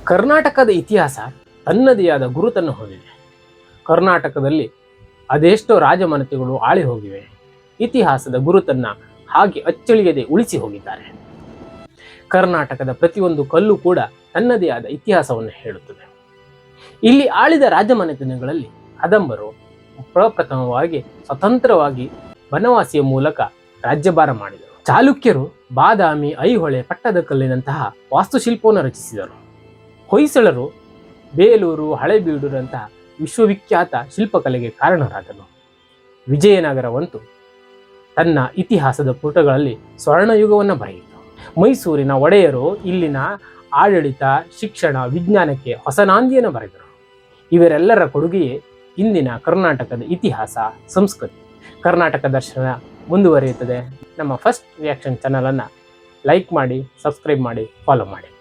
ಕರ್ನಾಟಕದ ಇತಿಹಾಸ ತನ್ನದೇ ಆದ ಗುರುತನ್ನು ಹೊಂದಿದೆ. ಕರ್ನಾಟಕದಲ್ಲಿ ಅದೆಷ್ಟೋ ರಾಜಮನೆತಗಳು ಆಳಿ ಹೋಗಿವೆ. ಇತಿಹಾಸದ ಗುರುತನ್ನ ಹಾಗೆ ಅಚ್ಚಳಿಯದೆ ಉಳಿಸಿ ಹೋಗಿದ್ದಾರೆ. ಕರ್ನಾಟಕದ ಪ್ರತಿಯೊಂದು ಕಲ್ಲು ಕೂಡ ತನ್ನದೇ ಆದ ಇತಿಹಾಸವನ್ನು ಹೇಳುತ್ತದೆ. ಇಲ್ಲಿ ಆಳಿದ ರಾಜಮನೆತನಗಳಲ್ಲಿ ಕದಂಬರು ಪ್ರಪ್ರಥಮವಾಗಿ ಸ್ವತಂತ್ರವಾಗಿ ಬನವಾಸಿಯ ಮೂಲಕ ರಾಜ್ಯಭಾರ ಮಾಡಿದರು. ಚಾಲುಕ್ಯರು ಬಾದಾಮಿ, ಐಹೊಳೆ, ಪಟ್ಟದಕಲ್ಲಿನಂತಹ ವಾಸ್ತುಶಿಲ್ಪವನ್ನು ರಚಿಸಿದರು. ಹೊಯ್ಸಳರು ಬೇಲೂರು, ಹಳೆಬೀಡೂರಂತಹ ವಿಶ್ವವಿಖ್ಯಾತ ಶಿಲ್ಪಕಲೆಗೆ ಕಾರಣರಾದರು. ವಿಜಯನಗರವಂತೂ ತನ್ನ ಇತಿಹಾಸದ ಪುಟಗಳಲ್ಲಿ ಸ್ವರ್ಣಯುಗವನ್ನು ಬರೆಯಿತು. ಮೈಸೂರಿನ ಒಡೆಯರು ಇಲ್ಲಿನ ಆಡಳಿತ, ಶಿಕ್ಷಣ, ವಿಜ್ಞಾನಕ್ಕೆ ಹೊಸ ನಾಂದಿಯನ್ನು ಬರೆದರು. ಇವರೆಲ್ಲರ ಕೊಡುಗೆಯೇ ಇಂದಿನ ಕರ್ನಾಟಕದ ಇತಿಹಾಸ, ಸಂಸ್ಕೃತಿ. ಕರ್ನಾಟಕ ದರ್ಶನ ಮುಂದುವರಿಯುತ್ತದೆ. ನಮ್ಮ ಫಸ್ಟ್ ರಿಯಾಕ್ಷನ್ ಚಾನಲನ್ನು ಲೈಕ್ ಮಾಡಿ, ಸಬ್ಸ್ಕ್ರೈಬ್ ಮಾಡಿ, ಫಾಲೋ ಮಾಡಿ.